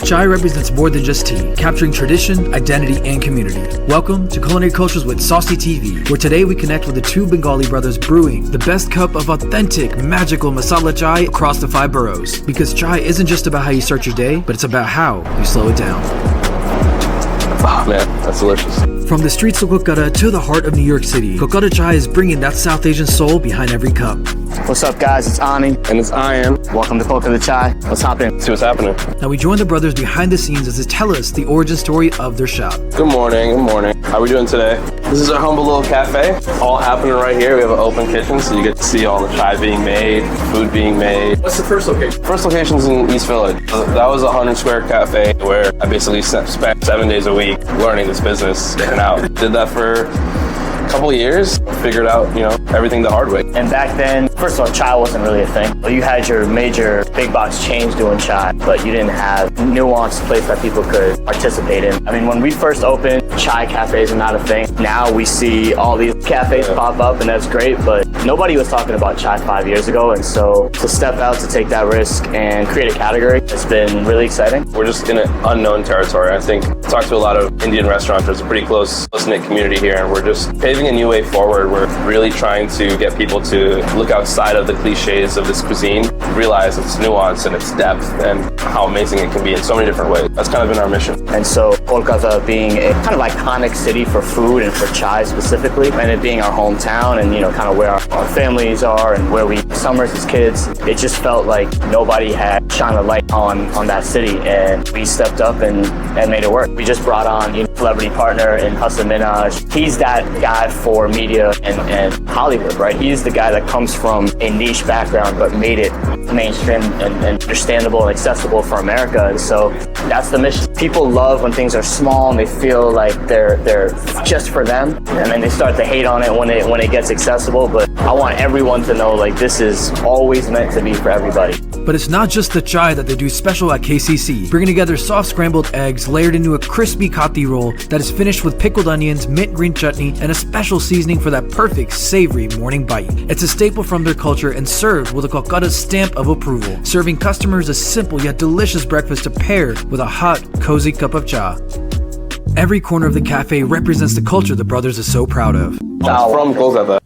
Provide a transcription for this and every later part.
Chai represents more than just tea, capturing tradition, identity, and community. Welcome to Culinary Cultures with SaucyTV, where today we connect with the two Bengali brothers brewing the best cup of authentic, magical masala chai across the 5 boroughs. Because chai isn't just about how you start your day, but it's about how you slow it down. Oh man, that's delicious. From the streets of Kolkata to the heart of New York City, Kolkata Chai is bringing that South Asian soul behind every cup. What's up, guys? It's Ani. And it's Ayan. Welcome to Kolkata Chai. Let's hop in. See what's happening. Now we join the brothers behind the scenes as they tell us the origin story of their shop. Good morning, good morning. How are we doing today? This is our humble little cafe. All happening right here. We have an open kitchen, so you get to see all the chai being made, food being made. What's the first location? First location's in East Village. That was a 100-square cafe where I basically spent 7 days a week learning this business in and out. Did that for a couple of years, figured out, everything the hard way. And back then, first of all, chai wasn't really a thing. You had your major big box chains doing chai, but you didn't have nuanced place that people could participate in. I mean, when we first opened, chai cafes are not a thing. Now we see all these cafes pop up, and that's great, but nobody was talking about chai 5 years ago, and so to step out, to take that risk and create a category, it's been really exciting. We're just in an unknown territory. I think I talked to a lot of Indian restaurants. There's a pretty close-knit community here, and we're just paving a new way forward. We're really trying to get people to look outside of the cliches of this cuisine, realize its nuance and its depth and how amazing it can be in so many different ways. That's kind of been our mission. And so Kolkata being a kind of iconic city for food and for chai specifically, and it being our hometown and kind of where our families are and where we summers as kids, it just felt like nobody had shone a light on that city, and we stepped up and made it work. We just brought on celebrity partner in Hassan Minaj. He's that guy for media and Hollywood, right? He's the guy that comes from a niche background but made it mainstream and understandable and accessible for America. And so that's the mission. People love when things are small and they feel like they're just for them, and then they start to hate on it when it gets accessible. But I want everyone to know this is always meant to be for everybody. But it's not just the chai that they do special at KCC, bringing together soft scrambled eggs layered into a crispy Kati Roll that is finished with pickled onions, mint green chutney, and a special seasoning for that perfect savory morning bite. It's a staple from their culture and served with a Kolkata stamp of approval, serving customers a simple yet delicious breakfast to pair with a hot, cozy cup of cha. Every corner of the cafe represents the culture the brothers are so proud of. It's from Kolkata.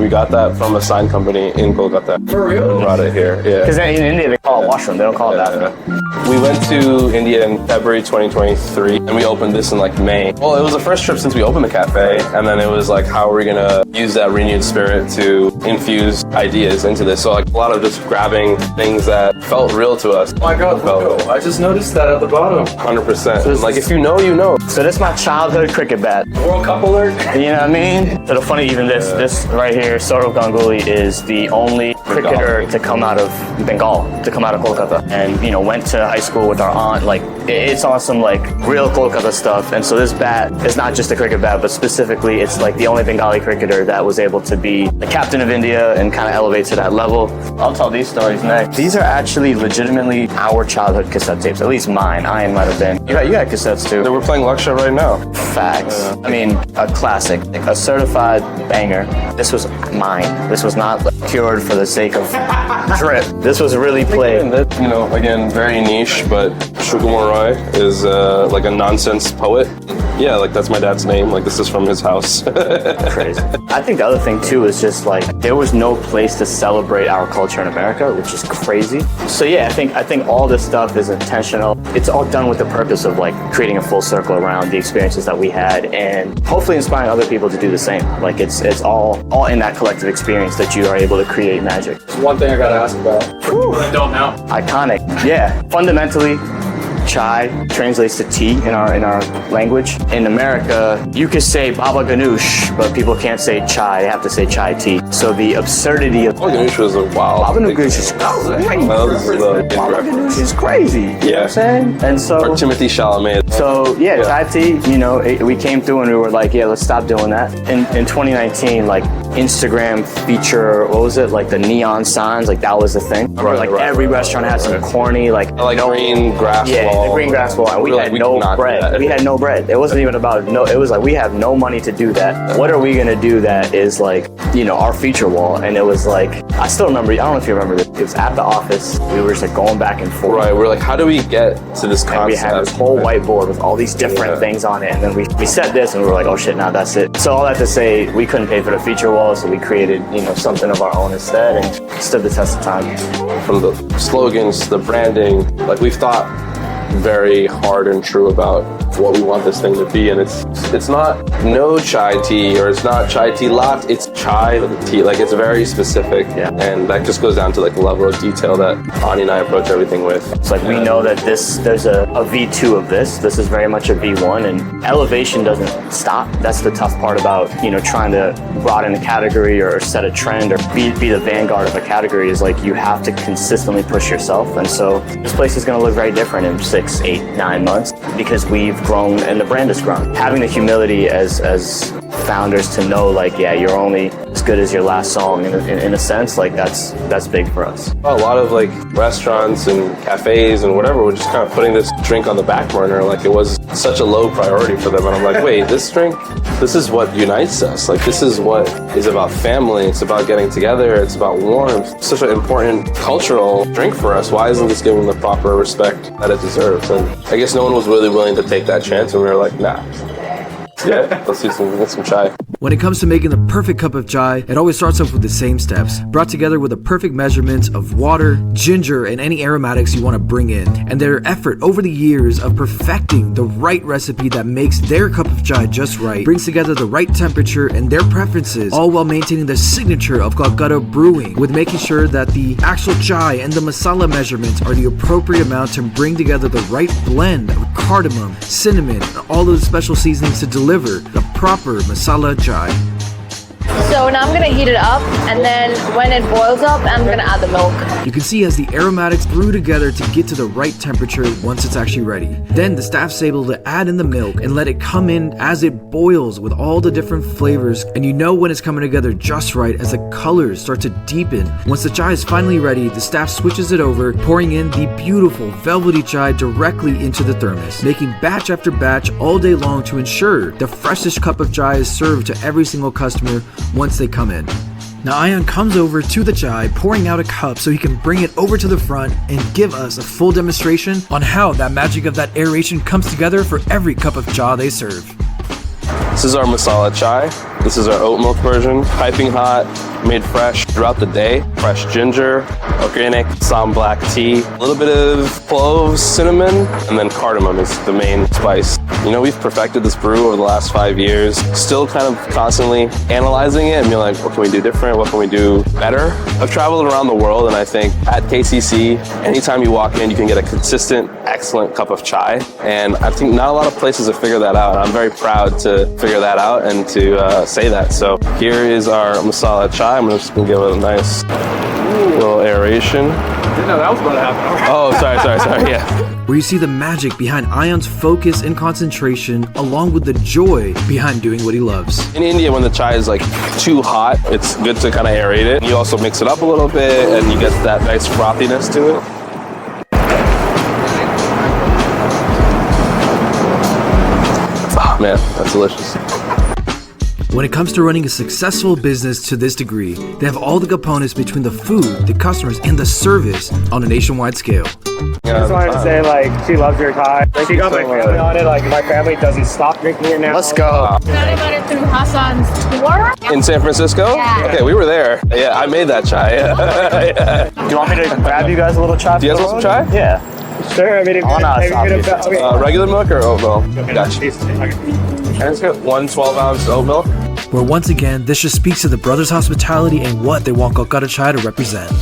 We got that from a sign company in Kolkata. For real? Brought it here, yeah. Because in India they call it washroom, they don't call it that. We went to India in February 2023, and we opened this in May. Well, it was the first trip since we opened the cafe, and then it was how are we gonna use that renewed spirit to infuse ideas into this? So a lot of just grabbing things that felt real to us. Oh my God, logo. I just noticed that at the bottom. 100%. So if you know, you know. So this is my childhood cricket bat. World Cup alert. You know what I mean? So the funny, even this right here, Saurav Ganguly is the only cricketer to come out of Bengal, to come out of Kolkata, and went to high school with our aunt. It's on some real Kolkata stuff. And so this bat is not just a cricket bat, but specifically it's the only Bengali cricketer that was able to be the captain of India and kind of elevate to that level. I'll tell these stories next. These are actually legitimately our childhood cassette tapes, at least mine. Ayan might have been. You got cassettes too. We're playing Laksha right now. Facts. I mean, a classic, a certified banger. This was mine. This was not cured for the sake of drip. This was really played. Again, very niche, but Sukumar Roy is a nonsense poet. Yeah, that's my dad's name. This is from his house. Crazy. I think the other thing too is just there was no place to celebrate our culture in America, which is crazy. So yeah, I think all this stuff is intentional. It's all done with the purpose of creating a full circle around the experiences that we had, and hopefully inspiring other people to do the same. It's all in that collective experience that you are able to create magic. There's one thing I gotta ask about. I don't know. Iconic. Yeah. Fundamentally, chai translates to tea in our language. In America, you could say Baba Ganoush, but people can't say chai. They have to say chai tea. So the absurdity of Baba Ganoush was a wild. Baba Ganoush is crazy. Baba Ganoush is crazy. You know what I'm saying? And so or Timothy Chalamet. So yeah, chai tea. We came through and we were let's stop doing that. In 2019, Instagram feature, what was it, like the neon signs, like that was the thing. Where like every restaurant had some corny, like green grass wall. Yeah, the green grass wall, and we had no bread. We had no bread. It wasn't even about it was like, we have no money to do that. What are we gonna do that is like, our feature wall? And it was like, I still remember, I don't know if you remember this, it was at the office, we were just like going back and forth. Right, we're like, how do we get to this concept? And we had this whole whiteboard with all these different things on it, and then we set this and we were like, oh shit, now that's it. So all that to say, we couldn't pay for the feature wall, so we created, something of our own instead, and stood the test of time. From the slogans, the branding, like we've thought very hard and true about what we want this thing to be, and it's not no chai tea, or it's not chai tea latte, it's chai with a tea. Like, it's very specific, and that just goes down to like the level of detail that Ani and I approach everything with. It's like, we know that there's a V2 of this is very much a V1, and elevation doesn't stop. That's the tough part about trying to broaden a category or set a trend or be the vanguard of a category, is like, you have to consistently push yourself. And so this place is going to look very different in 6, 8, 9 months, because we've grown and the brand has grown. Having the humility as founders to know, like, you're only as good as your last song, in a sense, like, that's big for us. A lot of like restaurants and cafes and whatever were just kind of putting this drink on the back burner, like it was such a low priority for them. And I'm like, wait, this drink, this is what unites us. Like, this is what is about family. It's about getting together. It's about warmth. Such an important cultural drink for us. Why isn't this given the proper respect that it deserves? And I guess no one was really willing to take that chance, and we were like, nah. Yeah, let's get some chai. When it comes to making the perfect cup of chai, it always starts off with the same steps, brought together with the perfect measurements of water, ginger, and any aromatics you want to bring in. And their effort over the years of perfecting the right recipe that makes their cup of chai just right, brings together the right temperature and their preferences, all while maintaining the signature of Kolkata brewing, with making sure that the actual chai and the masala measurements are the appropriate amount to bring together the right blend of cardamom, cinnamon, and all those special seasonings to deliver the proper masala chai. So now I'm gonna heat it up, and then when it boils up, I'm gonna add the milk. You can see as the aromatics brew together to get to the right temperature once it's actually ready. Then the staff's able to add in the milk and let it come in as it boils with all the different flavors, and you know when it's coming together just right as the colors start to deepen. Once the chai is finally ready, the staff switches it over, pouring in the beautiful velvety chai directly into the thermos, making batch after batch all day long to ensure the freshest cup of chai is served to every single customer once they come in. Now Ayan comes over to the chai, pouring out a cup so he can bring it over to the front and give us a full demonstration on how that magic of that aeration comes together for every cup of chai they serve. This is our masala chai. This is our oat milk version, piping hot, made fresh throughout the day. Fresh ginger, organic Assam black tea, a little bit of cloves, cinnamon, and then cardamom is the main spice. We've perfected this brew over the last 5 years, still kind of constantly analyzing it and being like, what can we do different? What can we do better? I've traveled around the world, and I think at KCC, anytime you walk in, you can get a consistent, excellent cup of chai. And I think not a lot of places have figured that out. I'm very proud to figure that out and to say that. So here is our masala chai. I'm just gonna give it a nice little aeration. Didn't know that was about to happen. Oh, sorry, yeah. Where you see the magic behind Ayan's focus and concentration, along with the joy behind doing what he loves. In India, when the chai is like too hot, it's good to kind of aerate it. You also mix it up a little bit, and you get that nice frothiness to it. Oh man, that's delicious. When it comes to running a successful business to this degree, they have all the components between the food, the customers, and the service on a nationwide scale. I just wanted to say, she loves your Thai. She got my family on it. My family doesn't stop drinking it now. Let's go. Learned about it through Hassan's tour. In San Francisco? Yeah. Okay, we were there. Yeah, I made that chai. Yeah. Do you want me to grab you guys a little chai? Do you guys want some chai? Yeah. Sure. On us, Regular milk or oat milk? Gotcha. And it's got 1 12-ounce oat milk. Where once again, this just speaks to the brothers' hospitality and what they want Kolkata Chai to represent.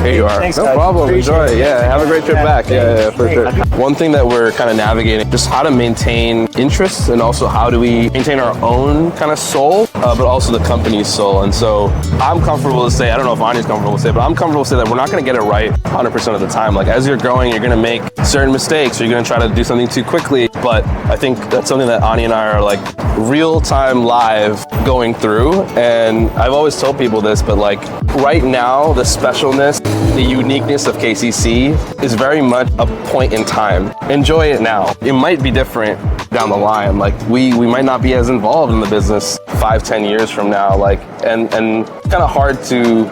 Here you are. Thanks, no guys. problem. Appreciate Enjoy. it. Yeah, have a great trip back. Yeah, for sure. One thing that we're kind of navigating, just how to maintain interests, and also how do we maintain our own kind of soul but also the company's soul. And so I'm comfortable to say, I don't know if Ani's comfortable to say, but I'm comfortable to say that we're not going to get it right 100% of the time. Like as you're growing, you're going to make certain mistakes, or you're going to try to do something too quickly. But I think that's something that Ani and I are like real time live going through. And I've always told people this, but like right now, the specialness, the uniqueness of KCC is very much a point in time. Enjoy it now. It might be different down the line. Like we might not be as involved in the business 5-10 years from now. Like and kind of hard to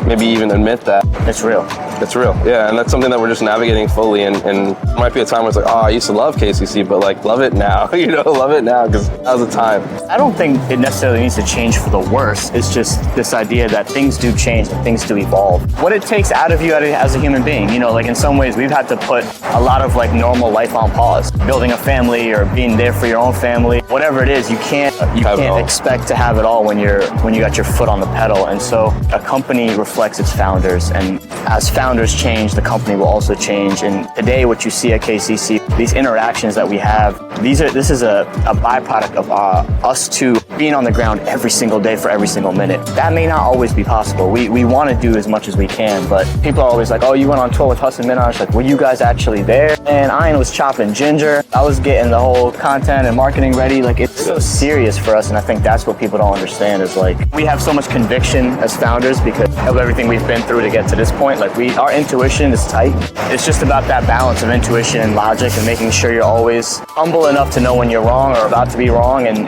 maybe even admit that. It's real. It's real, yeah, and that's something that we're just navigating fully, and there might be a time where it's like, oh, I used to love KCC, but like, love it now, you know, love it now, because that was the time. I don't think it necessarily needs to change for the worse. It's just this idea that things do change and things do evolve. What it takes out of you as a human being, you know, like in some ways we've had to put a lot of like normal life on pause. Building a family or being there for your own family, whatever it is, you can't expect to have it all when you got your foot on the pedal. And so a company reflects its founders, and as founders change, the company will also change. And today, what you see at KCC, these interactions that we have, this is a byproduct of us two being on the ground every single day for every single minute. That may not always be possible. We want to do as much as we can, but people are always like, oh, you went on tour with Hassan Minaj. Like, were you guys actually there? And Ayan was chopping ginger. I was getting the whole content and marketing ready. Like, it's so serious for us, and I think that's what people don't understand is like, we have so much conviction as founders because of everything we've been through to get to this point. Like, our intuition is tight. It's just about that balance of intuition and logic and making sure you're always humble enough to know when you're wrong or about to be wrong, and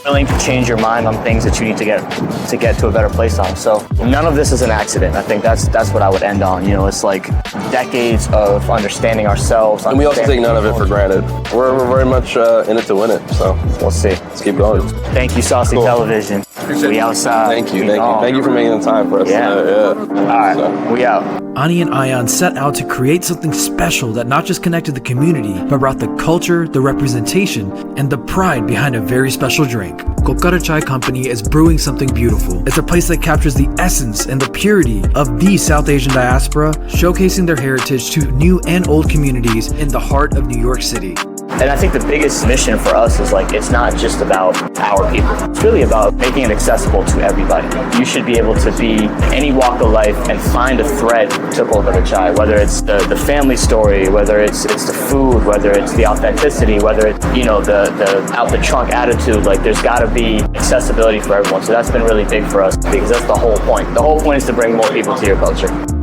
willing to change your mind on things that you need to get to a better place on. So none of this is an accident. I think that's what I would end on. You know, it's like decades of understanding ourselves. And we also take none of it for granted. We're very much in it to win it. So we'll see. Let's keep going. Thank you, Saucy Television. We outside. Thank you for making the time for us. Yeah. All right. We out. Ani and Ayan set out to create something special that not just connected the community, but brought the culture, the representation, and the pride behind a very special drink. Kolkata Chai Company is brewing something beautiful. It's a place that captures the essence and the purity of the South Asian diaspora, showcasing their heritage to new and old communities in the heart of New York City. And I think the biggest mission for us is like, it's not just about our people. It's really about making it accessible to everybody. You should be able to be any walk of life and find a thread to Kolkata Chai, whether it's the family story, whether it's the food, whether it's the authenticity, whether it's, you know, the out the trunk attitude. Like, there's got to be accessibility for everyone. So that's been really big for us because that's the whole point. The whole point is to bring more people to your culture.